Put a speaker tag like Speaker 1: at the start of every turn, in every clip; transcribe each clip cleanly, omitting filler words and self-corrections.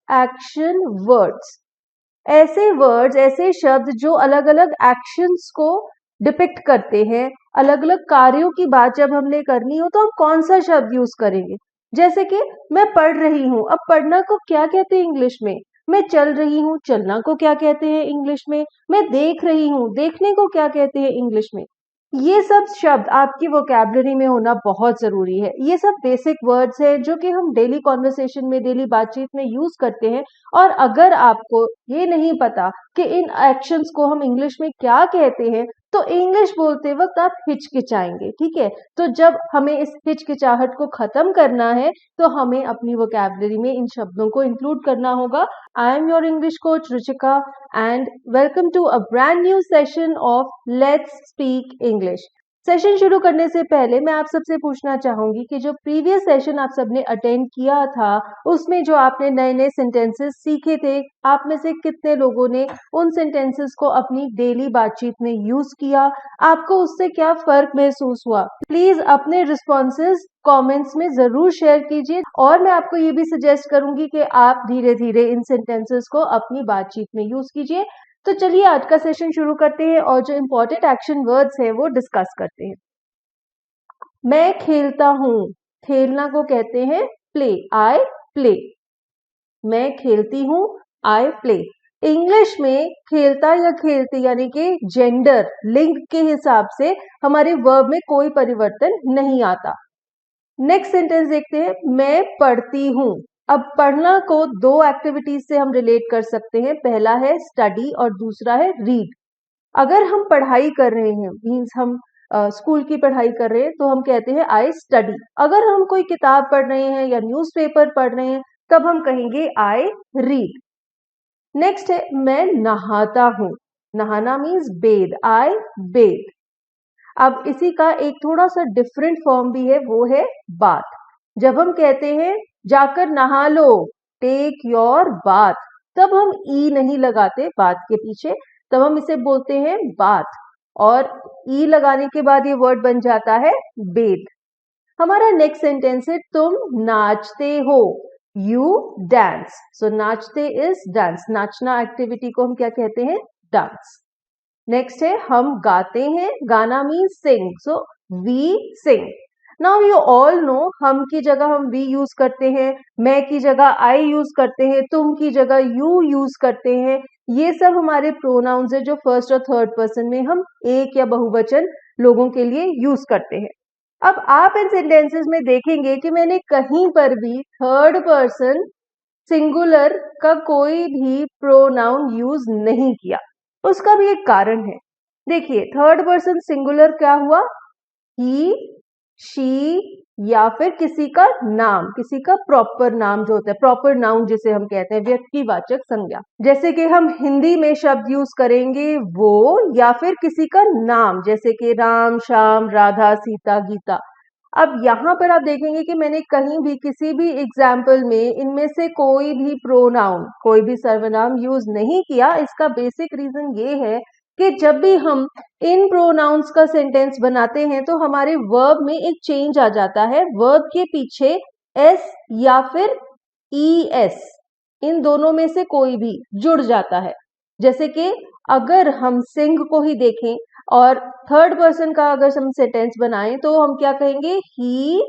Speaker 1: Action words, ऐसे words, ऐसे शब्द जो अलग अलग एक्शंस को डिपिक्ट करते हैं, अलग अलग कार्यों की बात जब हमने करनी हो तो हम कौन सा शब्द यूज करेंगे। जैसे कि मैं पढ़ रही हूँ, अब पढ़ना को क्या कहते हैं इंग्लिश में। मैं चल रही हूँ, चलना को क्या कहते हैं इंग्लिश में। मैं देख रही हूँ, देखने को क्या कहते हैं इंग्लिश में। ये सब शब्द आपकी वोकैबुलरी में होना बहुत जरूरी है। ये सब बेसिक वर्ड्स हैं जो कि हम डेली कॉन्वर्सेशन में, डेली बातचीत में यूज करते हैं। और अगर आपको ये नहीं पता कि इन एक्शंस को हम इंग्लिश में क्या कहते हैं तो इंग्लिश बोलते वक्त आप हिचकिचाएंगे, ठीक है। तो जब हमें इस हिचकिचाहट को खत्म करना है तो हमें अपनी वोकैबुलरी में इन शब्दों को इंक्लूड करना होगा। I am your English coach Ruchika and welcome to a brand new session of let's speak English. Session शुरू करने से पहले मैं आप सबसे पूछना चाहूंगी कि जो प्रीवियस सेशन आप सबने अटेंड किया था उसमें जो आपने नए नए सेंटेंसेस सीखे थे, आप में से कितने लोगों ने उन सेंटेंसेस को अपनी डेली बातचीत में यूज किया, आपको उससे क्या फर्क महसूस हुआ। प्लीज अपने रिस्पॉन्सेज कमेंट्स में जरूर शेयर कीजिए। और मैं आपको ये भी सजेस्ट करूंगी कि आप धीरे धीरे इन सेंटेंसेस को अपनी बातचीत में यूज कीजिए। तो चलिए आज का सेशन शुरू करते हैं और जो इम्पोर्टेंट एक्शन वर्ड्स हैं वो डिस्कस करते हैं। मैं खेलता हूँ, खेलना को कहते हैं प्ले, आई प्ले। मैं खेलती हूँ, आई प्ले। इंग्लिश में खेलता या खेलती यानी कि जेंडर, लिंग के हिसाब से हमारे वर्ब में कोई परिवर्तन नहीं आता। नेक्स्ट सेंटेंस देखते हैं, मैं पढ़ती हूँ। अब पढ़ना को दो एक्टिविटीज से हम रिलेट कर सकते हैं, पहला है स्टडी और दूसरा है रीड। अगर हम पढ़ाई कर रहे हैं, मीन्स हम स्कूल की पढ़ाई कर रहे हैं, तो हम कहते हैं आई स्टडी। अगर हम कोई किताब पढ़ रहे हैं या न्यूज़पेपर पढ़ रहे हैं तब हम कहेंगे आई रीड। नेक्स्ट है मैं नहाता हूँ, नहाना मीन्स बेद, आई बेद। अब इसी का एक थोड़ा सा डिफरेंट फॉर्म भी है, वो है बाथ। जब हम कहते हैं जाकर नहा लो, टेक योर बाथ, तब हम ई नहीं लगाते बाथ के पीछे, तब हम इसे बोलते हैं बाथ, और ई लगाने के बाद ये वर्ड बन जाता है बेद। हमारा नेक्स्ट सेंटेंस है तुम नाचते हो, यू डांस। सो नाचते इज डांस, नाचना एक्टिविटी को हम क्या कहते हैं, डांस। नेक्स्ट है हम गाते हैं, गाना means sing, so we sing. Now you all know हम की जगह हम वी यूज करते हैं, मैं की जगह आई यूज करते हैं, तुम की जगह यू यूज करते हैं। ये सब हमारे प्रोनाउंस है जो फर्स्ट और थर्ड पर्सन में हम एक या बहुवचन लोगों के लिए यूज करते हैं। अब आप इन सेंटेंसेस में देखेंगे कि मैंने कहीं पर भी थर्ड पर्सन सिंगुलर का कोई भी प्रोनाउन यूज नहीं किया। उसका भी एक कारण है। देखिए थर्ड पर्सन सिंगुलर क्या हुआ, ही, शी, या फिर किसी का नाम, किसी का प्रॉपर नाम जो होता है, प्रॉपर नाउन जिसे हम कहते हैं, व्यक्तिवाचक संज्ञा। जैसे कि हम हिंदी में शब्द यूज करेंगे वो, या फिर किसी का नाम जैसे कि राम, श्याम, राधा, सीता, गीता। अब यहाँ पर आप देखेंगे कि मैंने कहीं भी किसी भी एग्जाम्पल में इनमें से कोई भी प्रोनाउन, कोई भी सर्वनाम यूज नहीं किया। इसका बेसिक रीजन ये है कि जब भी हम इन प्रोनाउंस का सेंटेंस बनाते हैं तो हमारे वर्ब में एक चेंज आ जाता है। वर्ब के पीछे एस या फिर ई एस, इन दोनों में से कोई भी जुड़ जाता है। जैसे कि अगर हम सिंग को ही देखें और थर्ड पर्सन का अगर हम सेंटेंस बनाएं तो हम क्या कहेंगे, ही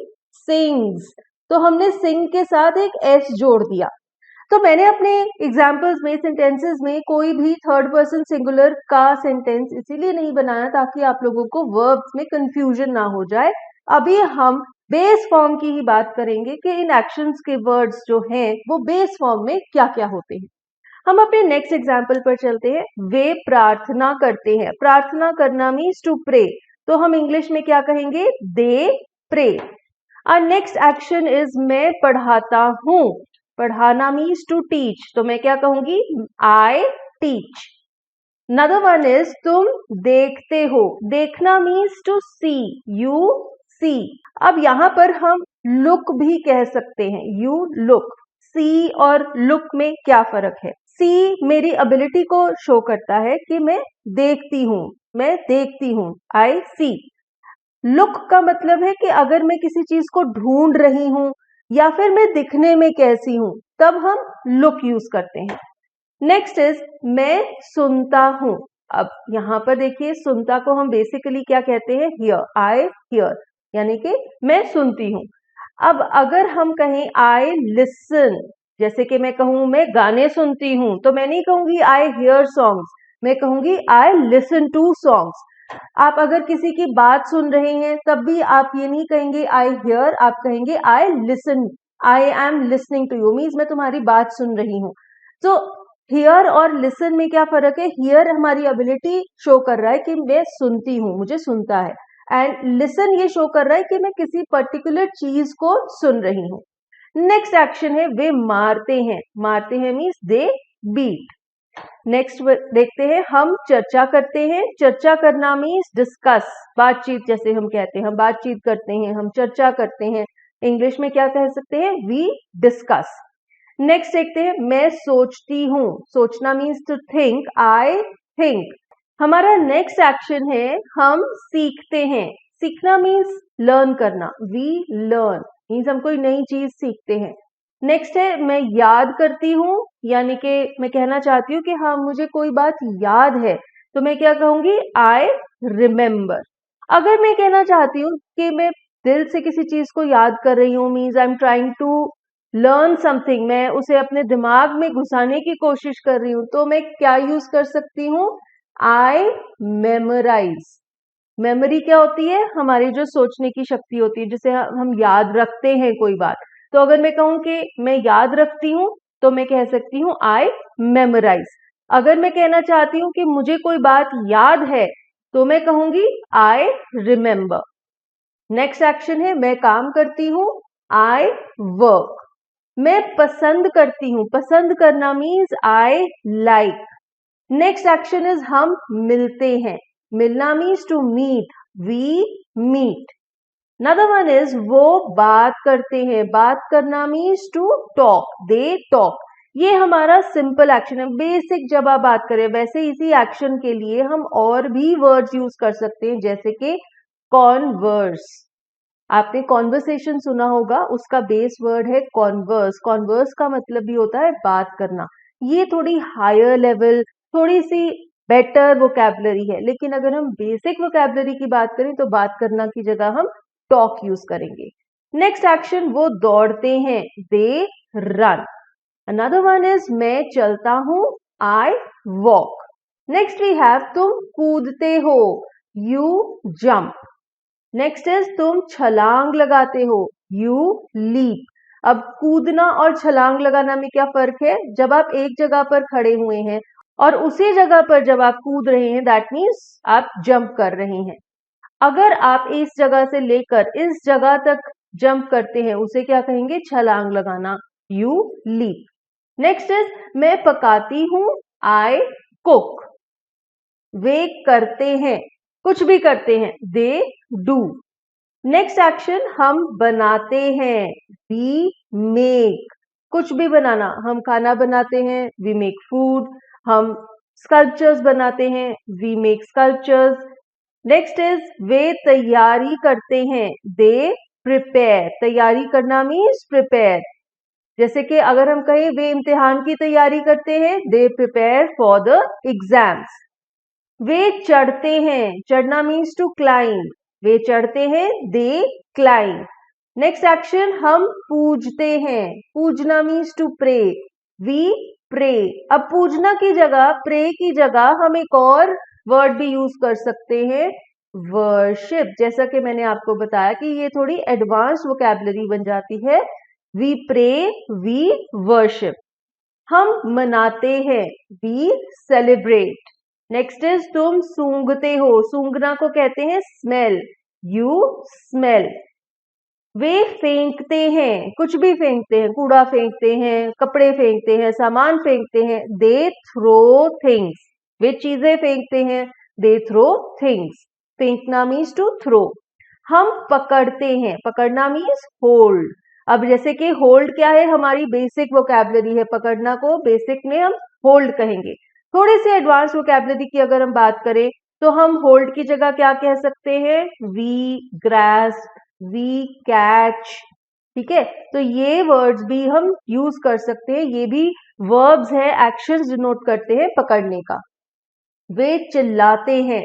Speaker 1: सिंग्स। तो हमने सिंग के साथ एक एस जोड़ दिया। तो मैंने अपने एग्जाम्पल्स में, सेंटेंसेस में कोई भी थर्ड पर्सन सिंगुलर का सेंटेंस इसीलिए नहीं बनाया ताकि आप लोगों को वर्ब्स में कंफ्यूजन ना हो जाए। अभी हम बेस फॉर्म की ही बात करेंगे कि इन एक्शंस के वर्ड्स जो हैं वो बेस फॉर्म में क्या क्या होते हैं। हम अपने नेक्स्ट एग्जाम्पल पर चलते हैं। वे प्रार्थना करते हैं, प्रार्थना करना मीन्स टू प्रे, तो हम इंग्लिश में क्या कहेंगे, दे प्रे। और नेक्स्ट एक्शन इज मैं पढ़ाता हूँ, पढ़ाना मीन्स टू टीच, तो मैं क्या कहूंगी, I teach. Another one is तुम देखते हो, देखना means to C, you see. अब यहां पर हम लुक भी कह सकते हैं, यू लुक। सी और लुक में क्या फर्क है, सी मेरी एबिलिटी को शो करता है कि मैं देखती हूं, मैं देखती हूं, आई सी। लुक का मतलब है कि अगर मैं किसी चीज को ढूंढ रही हूं या फिर मैं दिखने में कैसी हूं तब हम लुक यूज करते हैं। नेक्स्ट इज मैं सुनता हूं। अब यहां पर देखिए सुनता को हम बेसिकली क्या कहते हैं, हियर, आई हियर, यानी कि मैं सुनती हूं। अब अगर हम कहें आई लिसन, जैसे कि मैं कहूं मैं गाने सुनती हूं, तो मैं नहीं कहूंगी आई हियर सॉन्ग्स, मैं कहूंगी आई लिसन टू सॉन्ग्स। आप अगर किसी की बात सुन रहे हैं तब भी आप ये नहीं कहेंगे आई हियर, आप कहेंगे I listen, I am listening to you, means मैं तुम्हारी बात सुन रही हूँ। तो हियर और लिसन में क्या फर्क है, हियर हमारी एबिलिटी शो कर रहा है कि मैं सुनती हूँ, मुझे सुनता है, एंड लिसन ये शो कर रहा है कि मैं किसी पर्टिकुलर चीज को सुन रही हूँ। नेक्स्ट एक्शन है वे मारते हैं, मारते हैं मीन्स दे बीट। नेक्स्ट देखते हैं हम चर्चा करते हैं, चर्चा करना मीन्स डिस्कस, बातचीत जैसे हम कहते हैं, हम बातचीत करते हैं, हम चर्चा करते हैं, इंग्लिश में क्या कह सकते हैं, वी डिस्कस। नेक्स्ट देखते हैं मैं सोचती हूँ, सोचना means to think, I think. हमारा नेक्स्ट एक्शन है हम सीखते हैं, सीखना मीन्स लर्न करना, वी लर्न मीन्स हम कोई नई चीज सीखते हैं। नेक्स्ट है मैं याद करती हूँ, यानी कि मैं कहना चाहती हूँ कि हाँ मुझे कोई बात याद है, तो मैं क्या कहूंगी, आई रिमेम्बर। अगर मैं कहना चाहती हूँ कि मैं दिल से किसी चीज को याद कर रही हूँ, means I am trying to learn something, मैं उसे अपने दिमाग में घुसाने की कोशिश कर रही हूँ, तो मैं क्या यूज कर सकती हूँ, आई मेमोराइज। मेमोरी क्या होती है, हमारी जो सोचने की शक्ति होती है, जिसे हम याद रखते हैं कोई बात। तो अगर मैं कहूं कि मैं याद रखती हूं, तो मैं कह सकती हूँ आई मेमोराइज। अगर मैं कहना चाहती हूँ कि मुझे कोई बात याद है, तो मैं कहूंगी आई रिमेम्बर। नेक्स्ट एक्शन है मैं काम करती हूँ, आई वर्क। मैं पसंद करती हूँ, पसंद करना means I like. Next action is हम मिलते हैं, मिलना means to meet, we meet. Another one is वो बात करते हैं, बात करना means to talk, they talk. ये हमारा सिंपल एक्शन है, बेसिक जब आप बात करें। वैसे इसी एक्शन के लिए हम और भी वर्ड्स यूज कर सकते हैं, जैसे कि कॉन्वर्स। आपने कॉन्वर्सेशन सुना होगा, उसका बेस वर्ड है कॉन्वर्स। कॉन्वर्स का मतलब भी होता है बात करना। ये थोड़ी हायर लेवल, थोड़ी सी बेटर वोकैबुलरी है, लेकिन अगर हम बेसिक वोकैबुलरी की बात करें तो बात करना की जगह हम टॉक यूज करेंगे। नेक्स्ट एक्शन वो दौड़ते हैं, they run. Another one is मैं चलता हूं, I walk. Next we have तुम कूदते हो, यू जंप। नेक्स्ट इज तुम छलांग लगाते हो, यू लीप। अब कूदना और छलांग लगाना में क्या फर्क है, जब आप एक जगह पर खड़े हुए हैं और उसी जगह पर जब आप कूद रहे हैं, दैट मीन्स आप जंप कर रहे हैं। अगर आप इस जगह से लेकर इस जगह तक जंप करते हैं, उसे क्या कहेंगे, छलांग लगाना, यू लीप। नेक्स्ट इज मैं पकाती हूं, आई कुक। वे करते हैं, कुछ भी करते हैं, दे डू। नेक्स्ट एक्शन हम बनाते हैं, वी मेक। कुछ भी बनाना, हम खाना बनाते हैं, वी मेक फूड। हम स्कल्पचर्स बनाते हैं, we make sculptures. Next is वे तैयारी करते हैं, दे प्रिपेयर। तैयारी करना मीन्स प्रिपेयर। जैसे कि अगर हम कहें वे इम्तिहान की तैयारी करते हैं, they prepare for the exams. वे चढ़ते हैं, चढ़ना मीन्स टू क्लाइंब। वे चढ़ते हैं, दे क्लाइंब। नेक्स्ट एक्शन हम पूजते हैं, पूजना means to pray, we pray. अब पूजना की जगह, प्रे की जगह हम एक और वर्ड भी यूज कर सकते हैं, वर्शिप। जैसा कि मैंने आपको बताया कि ये थोड़ी एडवांस वोकैबुलरी बन जाती है, वी प्रे, वी वर्शिप। हम मनाते हैं, वी सेलिब्रेट। नेक्स्ट इज तुम सूंघते हो, सूंघना को कहते हैं स्मेल, यू स्मेल। वे फेंकते हैं, कुछ भी फेंकते हैं, कूड़ा फेंकते हैं, कपड़े फेंकते हैं, सामान फेंकते हैं, दे थ्रो थिंग्स। वे चीजें फेंकते हैं, दे थ्रो थिंग्स। फेंकना मीन्स टू थ्रो। हम पकड़ते हैं, पकड़ना मीन्स होल्ड। अब जैसे कि होल्ड क्या है, हमारी बेसिक वोकैबुलरी है, पकड़ना को बेसिक में हम होल्ड कहेंगे। थोड़ी सी एडवांस वोकैबुलरी की अगर हम बात करें तो हम होल्ड की जगह क्या कह सकते हैं, वी ग्रास्प, वी कैच, ठीक है, तो ये वर्ड्स भी हम यूज कर सकते हैं, ये भी वर्ब्स हैं, एक्शंस डिनोट करते हैं पकड़ने का। वे चिल्लाते हैं,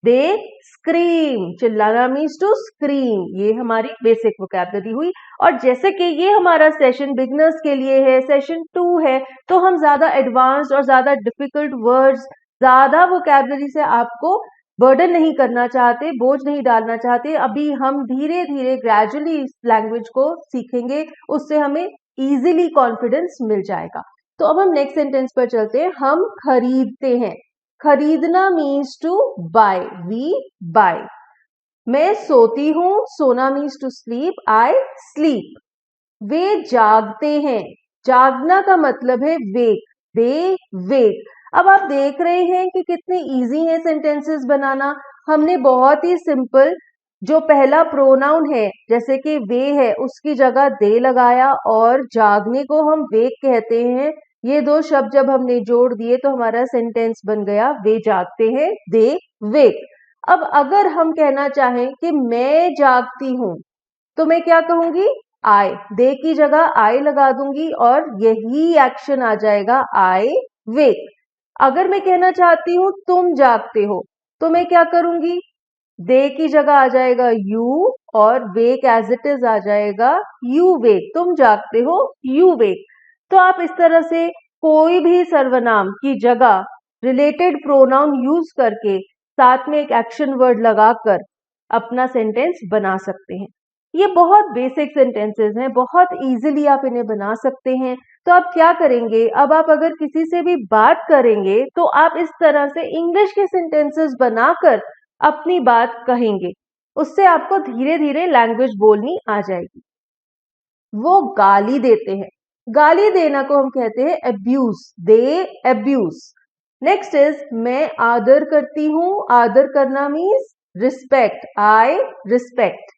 Speaker 1: दे स्क्रीम, चिल्लाना मीन्स टू स्क्रीम, ये हमारी बेसिक वोकैबुलरी हुई। और जैसे कि ये हमारा सेशन बिगनर्स के लिए है, सेशन 2 है, तो हम ज्यादा एडवांस्ड और ज्यादा डिफिकल्ट वर्ड्स, ज्यादा वोकैबुलरी से आपको बर्डन नहीं करना चाहते, बोझ नहीं डालना चाहते। अभी हम धीरे धीरे ग्रेजुअली इस लैंग्वेज को सीखेंगे, उससे हमें इजीली कॉन्फिडेंस मिल जाएगा। तो अब हम नेक्स्ट सेंटेंस पर चलते हैं। हम खरीदते हैं, खरीदना means to buy, we buy. मैं सोती हूं, सोना means to sleep, I sleep. वे जागते हैं, जागना का मतलब है वेक, दे वेक। अब आप देख रहे हैं कि कितने इजी है सेंटेंसेस बनाना। हमने बहुत ही सिंपल जो पहला प्रोनाउन है, जैसे कि वे है, उसकी जगह दे लगाया और जागने को हम वेक कहते हैं। ये दो शब्द जब हमने जोड़ दिए तो हमारा सेंटेंस बन गया, वे जागते हैं, दे वेक। अब अगर हम कहना चाहें कि मैं जागती हूं, तो मैं क्या कहूंगी, आई, दे की जगह आई लगा दूंगी और यही एक्शन आ जाएगा, आई वेक। अगर मैं कहना चाहती हूं तुम जागते हो, तो मैं क्या करूंगी, दे की जगह आ जाएगा यू और वेक एज इट इज आ जाएगा यू वेक, तुम जागते हो, यू वेक। तो आप इस तरह से कोई भी सर्वनाम की जगह रिलेटेड प्रोनाउन यूज करके साथ में एक एक्शन वर्ड लगाकर अपना सेंटेंस बना सकते हैं। ये बहुत बेसिक सेंटेंसेस हैं, बहुत इजीली आप इन्हें बना सकते हैं। तो आप क्या करेंगे, अब आप अगर किसी से भी बात करेंगे तो आप इस तरह से इंग्लिश के सेंटेंसेस बनाकर अपनी बात कहेंगे, उससे आपको धीरे धीरे लैंग्वेज बोलनी आ जाएगी। वो गाली देते हैं, गाली देना को हम कहते हैं abuse, they abuse. Next is मैं आदर करती हूं, आदर करना मीन्स रिस्पेक्ट, आई रिस्पेक्ट।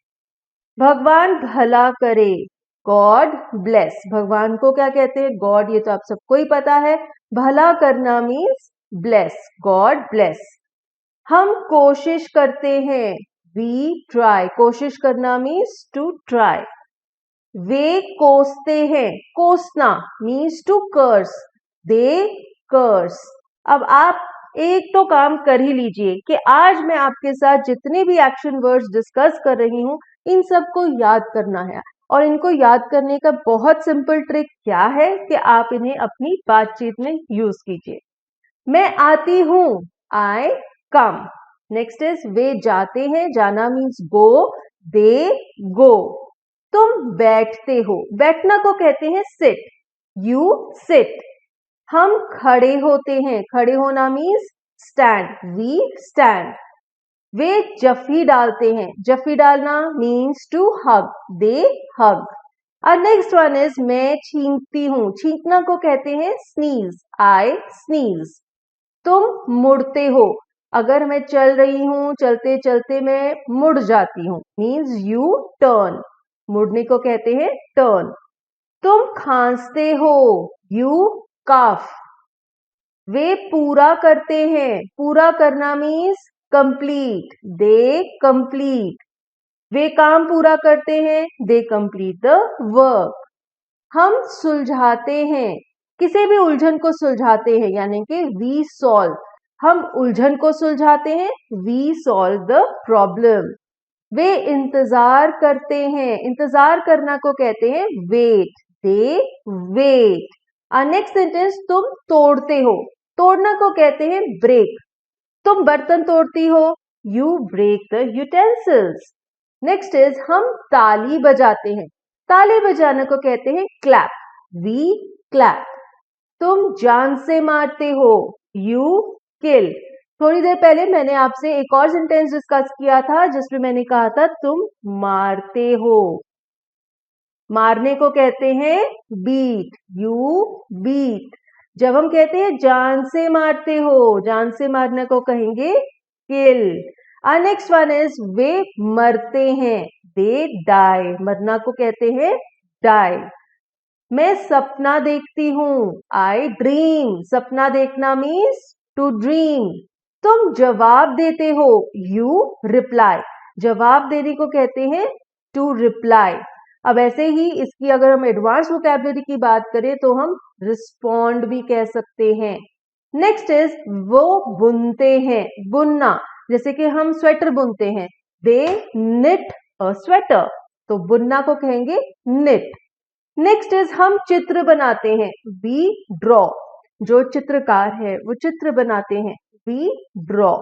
Speaker 1: भगवान भला करे, गॉड ब्लेस, भगवान को क्या कहते हैं, गॉड, ये तो आप सबको ही पता है। भला करना मीन्स ब्लेस, गॉड ब्लेस। हम कोशिश करते हैं, वी ट्राई, कोशिश करना मीन्स टू ट्राई। वे कोसते हैं, कोसना मीन्स टू कर्स, दे कर्स। अब आप एक तो काम कर ही लीजिए कि आज मैं आपके साथ जितने भी एक्शन वर्ड्स डिस्कस कर रही हूं, इन सबको याद करना है। और इनको याद करने का बहुत सिंपल ट्रिक क्या है कि आप इन्हें अपनी बातचीत में यूज कीजिए। मैं आती हूं, आई कम। नेक्स्ट इज वे जाते हैं, जाना मीन्स गो, दे गो। तुम बैठते हो, बैठना को कहते हैं सिट, यू सिट। हम खड़े होते हैं, खड़े होना मीन्स स्टैंड, वी स्टैंड। वे जफी डालते हैं, जफी डालना मीन्स टू हग, दे हग। और नेक्स्ट वन इज मैं छींकती हूं, छींकना को कहते हैं स्नीज, आई स्नीज। तुम मुड़ते हो, अगर मैं चल रही हूं, चलते चलते मैं मुड़ जाती हूं, मीन्स यू टर्न, मुड़ने को कहते हैं टर्न। तुम खांसते हो, यू काफ। वे पूरा करते हैं, पूरा करना मीन्स कंप्लीट, दे कंप्लीट। वे काम पूरा करते हैं, दे कंप्लीट द वर्क। हम सुलझाते हैं, किसी भी उलझन को सुलझाते हैं, यानी कि वी सॉल्व, हम उलझन को सुलझाते हैं, वी सॉल्व द प्रॉब्लम। वे इंतजार करते हैं, इंतजार करना को कहते हैं वेट, दे वेट। नेक्स्ट सेंटेंस तुम तोड़ते हो, तोड़ना को कहते हैं ब्रेक। तुम बर्तन तोड़ती हो, you break the utensils. Next is हम ताली बजाते हैं, ताली बजाने को कहते हैं क्लैप, वी क्लैप। तुम जान से मारते हो, यू किल। थोड़ी देर पहले मैंने आपसे एक और सेंटेंस डिस्कस किया था जिसमें मैंने कहा था तुम मारते हो, मारने को कहते हैं बीट, यू बीट। जब हम कहते हैं जान से मारते हो, जान से मारने को कहेंगे किल। नेक्स्ट वन इज वे मरते हैं, दे डाई, मरना को कहते हैं डाई। मैं सपना देखती हूं, आई ड्रीम, सपना देखना मीन्स टू ड्रीम। तुम जवाब देते हो, यू रिप्लाई, जवाब देने को कहते हैं टू रिप्लाई। अब ऐसे ही इसकी अगर हम एडवांस वोकैबुलरी की बात करें तो हम रिस्पॉन्ड भी कह सकते हैं। नेक्स्ट इज वो बुनते हैं, बुनना, जैसे कि हम स्वेटर बुनते हैं, दे निट अ स्वेटर, तो बुनना को कहेंगे निट। नेक्स्ट इज हम चित्र बनाते हैं, वी ड्रॉ, जो चित्रकार है वो चित्र बनाते हैं, वी ड्रॉ।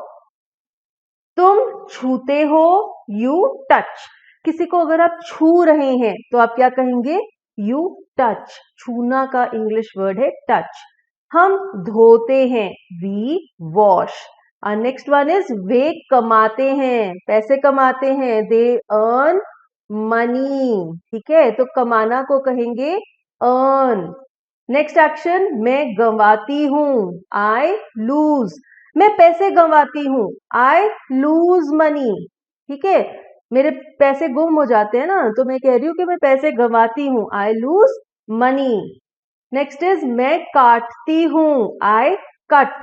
Speaker 1: तुम छूते हो, यू टच, किसी को अगर आप छू रहे हैं तो आप क्या कहेंगे, यू टच, छूना का इंग्लिश वर्ड है टच। हम धोते हैं, we wash. Next one is वे कमाते हैं, पैसे कमाते हैं, दे अर्न मनी, ठीक है, तो कमाना को कहेंगे अर्न। नेक्स्ट एक्शन, मैं गंवाती हूं, आई लूज, मैं पैसे गंवाती हूं, आई लूज मनी, ठीक है, मेरे पैसे गुम हो जाते हैं ना, तो मैं कह रही हूं कि मैं पैसे गंवाती हूं, I lose money. Next is मैं काटती हूं, आई कट,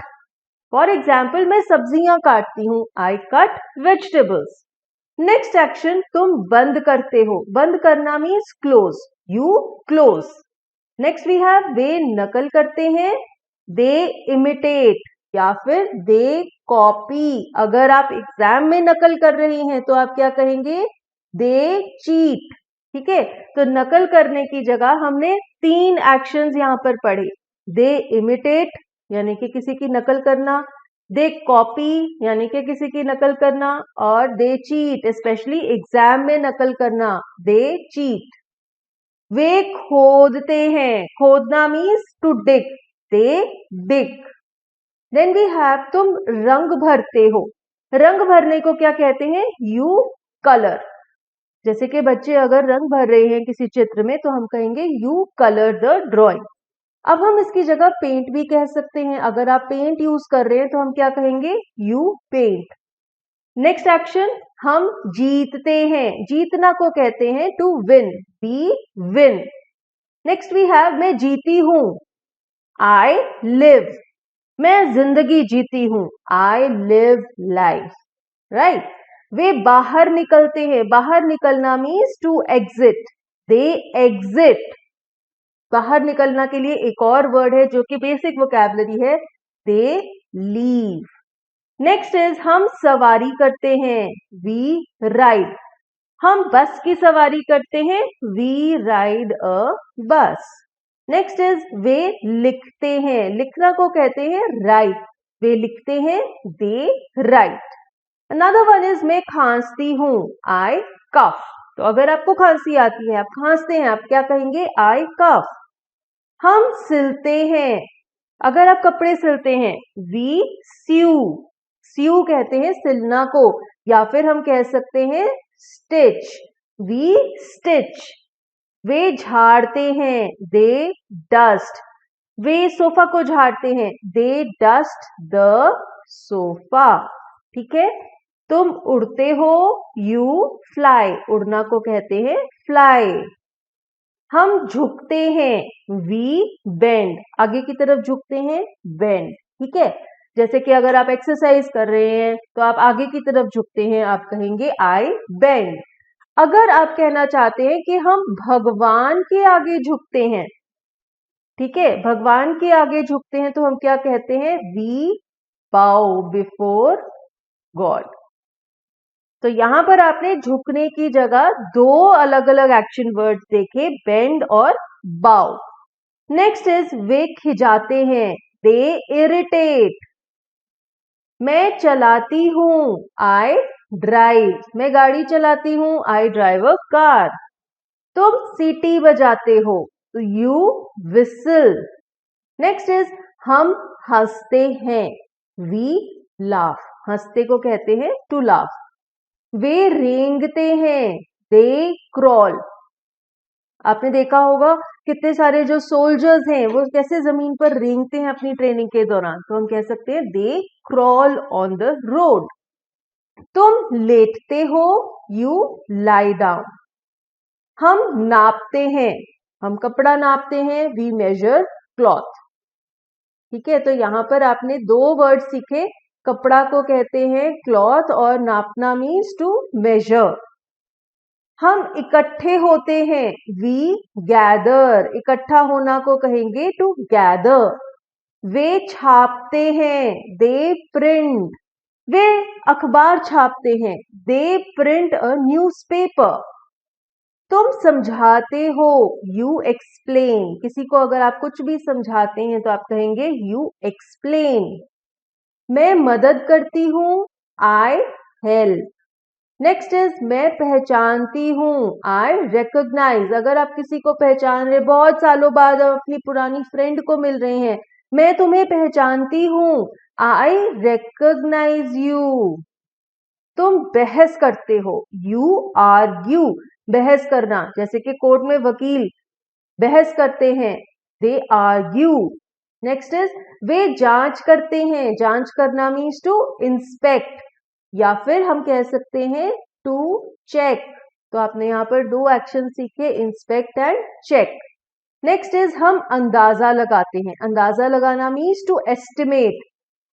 Speaker 1: फॉर एग्जाम्पल मैं सब्जियां काटती हूं, I cut vegetables. Next action, तुम बंद करते हो, बंद करना means close, you close. Next we have वे नकल करते हैं, दे इमिटेट, या फिर दे कॉपी, अगर आप एग्जाम में नकल कर रहे हैं तो आप क्या कहेंगे, दे चीट, ठीक है। तो नकल करने की जगह हमने 3 एक्शंस यहां पर पढ़े, दे इमिटेट यानी कि किसी की नकल करना, दे कॉपी यानी कि किसी की नकल करना, और दे चीट स्पेशली एग्जाम में नकल करना, दे चीट। वे खोदते हैं, खोदना means to dig, they dig. Then we have तुम रंग भरते हो, रंग भरने को क्या कहते हैं, यू कलर, जैसे कि बच्चे अगर रंग भर रहे हैं किसी चित्र में तो हम कहेंगे यू कलर द ड्रॉइंग। अब हम इसकी जगह पेंट भी कह सकते हैं, अगर आप पेंट यूज कर रहे हैं तो हम क्या कहेंगे, यू पेंट। नेक्स्ट एक्शन, हम जीतते हैं, जीतना को कहते हैं to win, we win. Next we have मैं जीती हूं, आई लिव, मैं जिंदगी जीती हूं, आई लिव लाइफ, राइट। वे बाहर निकलते हैं, बाहर निकलना means to exit, they exit. बाहर निकलना के लिए एक और वर्ड है जो कि बेसिक वोकैबुलरी है, दे लीव। नेक्स्ट इज हम सवारी करते हैं, वी राइड, हम बस की सवारी करते हैं, वी राइड अ बस। नेक्स्ट इज वे लिखते हैं, लिखना को कहते हैं राइट, वे लिखते हैं, दे राइट। अनदर वन इज मैं खांसती हूं, आई कफ, तो अगर आपको खांसी आती है, आप खांसते हैं, आप क्या कहेंगे, आई कफ। हम सिलते हैं, अगर आप कपड़े सिलते हैं, वी स्यू, स्यू कहते हैं सिलना को, या फिर हम कह सकते हैं स्टिच, वी स्टिच। वे झाड़ते हैं, दे डस्ट, वे सोफा को झाड़ते हैं, दे डस्ट द सोफा, ठीक है। तुम उड़ते हो, यू फ्लाई, उड़ना को कहते हैं फ्लाई। हम झुकते हैं, वी बेंड, आगे की तरफ झुकते हैं, बेंड, ठीक है। जैसे कि अगर आप एक्सरसाइज कर रहे हैं तो आप आगे की तरफ झुकते हैं, आप कहेंगे आई बेंड। अगर आप कहना चाहते हैं कि हम भगवान के आगे झुकते हैं, ठीक है, भगवान के आगे झुकते हैं, तो हम क्या कहते हैं, वी बाउ बिफोर गॉड। तो यहां पर आपने झुकने की जगह 2 अलग अलग एक्शन वर्ड्स देखे, बेंड और बाउ। नेक्स्ट इज वे खिजाते हैं, दे इरिटेट। मैं चलाती हूं, आई ड्राइव, मैं गाड़ी चलाती हूं, आई ड्राइव अ कार। तुम सीटी बजाते हो, तो यू विसल। नेक्स्ट इज हम हंसते हैं, वी लाफ, हंसते को कहते हैं टू लाफ। वे रेंगते हैं, दे क्रॉल, आपने देखा होगा कितने सारे जो सोल्जर्स हैं वो कैसे जमीन पर रेंगते हैं अपनी ट्रेनिंग के दौरान, तो हम कह सकते हैं दे क्रॉल ऑन द रोड। तुम लेटते हो, यू लाई डाउन। हम नापते हैं, हम कपड़ा नापते हैं, वी मेजर क्लॉथ, ठीक है। तो यहां पर आपने 2 वर्ड सीखे, कपड़ा को कहते हैं क्लॉथ और नापना मीन्स टू मेजर। हम इकट्ठे होते हैं, वी गैदर, इकट्ठा होना को कहेंगे टू गैदर। वे छापते हैं, दे प्रिंट, वे अखबार छापते हैं, दे प्रिंट अ न्यूज़पेपर। तुम समझाते हो, यू एक्सप्लेन, किसी को अगर आप कुछ भी समझाते हैं तो आप कहेंगे यू एक्सप्लेन। मैं मदद करती हूं, आई हेल्प। नेक्स्ट इज मैं पहचानती हूं, आई रिकॉग्नाइज, अगर आप किसी को पहचान रहे, बहुत सालों बाद आप अपनी पुरानी फ्रेंड को मिल रहे हैं, मैं तुम्हें पहचानती हूं, आई रिकॉग्नाइज यू। तुम बहस करते हो, यू आर्ग्यू, बहस करना, जैसे कि कोर्ट में वकील बहस करते हैं, दे आर्ग्यू। नेक्स्ट इज वे जांच करते हैं, जांच करना मीन्स टू इंस्पेक्ट, या फिर हम कह सकते हैं टू चेक। तो आपने यहां पर दो एक्शन सीखे, inspect and check. Next is हम अंदाजा लगाते हैं, अंदाजा लगाना मीन्स टू एस्टिमेट,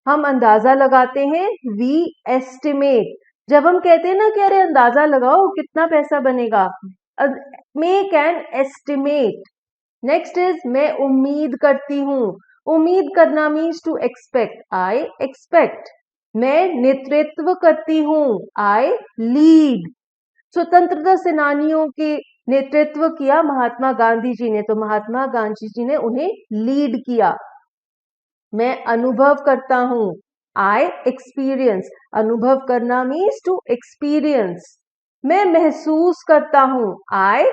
Speaker 1: हम अंदाजा लगाते हैं, वी एस्टिमेट। जब हम कहते हैं ना कि अरे अंदाजा लगाओ कितना पैसा बनेगा, make an estimate. Next is मैं उम्मीद करती हूं, उम्मीद करना means to expect, I expect. मैं नेतृत्व करती हूं, आई लीड। स्वतंत्रता सेनानियों के नेतृत्व किया महात्मा गांधी जी ने, तो महात्मा गांधी जी ने उन्हें लीड किया। मैं अनुभव करता हूं, आई एक्सपीरियंस, अनुभव करना मीन्स टू एक्सपीरियंस। मैं महसूस करता हूं, आई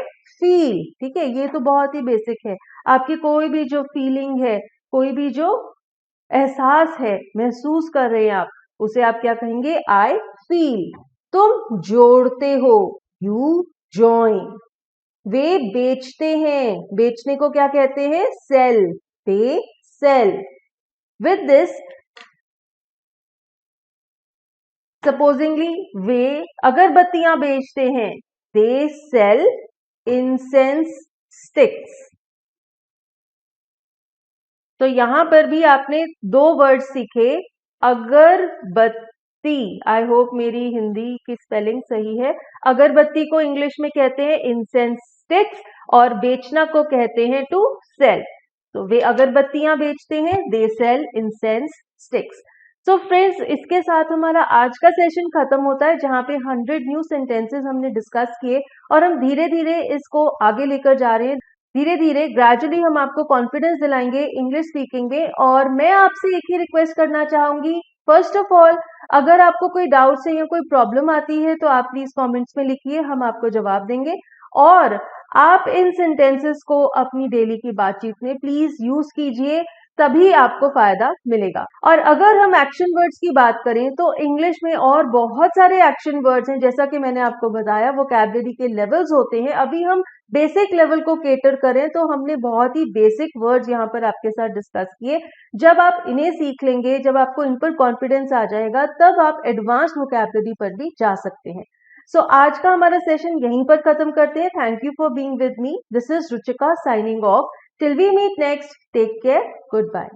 Speaker 1: फील। ठीक है, ये तो बहुत ही बेसिक है। आपकी कोई भी जो फीलिंग है, कोई भी जो एहसास है, महसूस कर रहे हैं आप, उसे आप क्या कहेंगे, आई फील। तुम जोड़ते हो, यू जॉइन। वे बेचते हैं, बेचने को क्या कहते हैं, sell, they sell. With this supposingly वे अगरबत्तियां बेचते हैं, दे सेल इंसेंस स्टिक्स। तो यहां पर भी आपने दो वर्ड सीखे, अगरबत्ती, आई होप मेरी हिंदी की स्पेलिंग सही है। अगरबत्ती को इंग्लिश में कहते हैं इंसेंस स्टिक्स, और बेचना को कहते हैं टू सेल। तो वे अगरबत्तियां बेचते हैं, they sell incense sticks. So friends, इसके साथ हमारा आज का सेशन खत्म होता है, जहां पे 100 न्यू सेंटेंसेस हमने डिस्कस किए, और हम धीरे धीरे इसको आगे लेकर जा रहे हैं। धीरे धीरे ग्रेजुअली हम आपको कॉन्फिडेंस दिलाएंगे इंग्लिश स्पीकिंग में। और मैं आपसे एक ही रिक्वेस्ट करना चाहूंगी, फर्स्ट ऑफ ऑल, अगर आपको कोई डाउट है या कोई प्रॉब्लम आती है तो आप प्लीज कमेंट्स में लिखिए, हम आपको जवाब देंगे। और आप इन सेंटेंसेस को अपनी डेली की बातचीत में प्लीज यूज कीजिए, तभी आपको फायदा मिलेगा। और अगर हम एक्शन वर्ड्स की बात करें तो इंग्लिश में और बहुत सारे एक्शन वर्ड्स हैं, जैसा कि मैंने आपको बताया वोकैबुलरी के लेवल्स होते हैं। अभी हम बेसिक लेवल को केटर करें तो हमने बहुत ही बेसिक वर्ड्स यहाँ पर आपके साथ डिस्कस किए। जब आप इन्हें सीख लेंगे, जब आपको इन पर कॉन्फिडेंस आ जाएगा, तब आप एडवांस वोकैबुलरी पर भी जा सकते हैं। सो आज का हमारा सेशन यहीं पर खत्म करते हैं। Thank you for being with me. This is Ruchika signing off. Till we meet next, take care. Goodbye.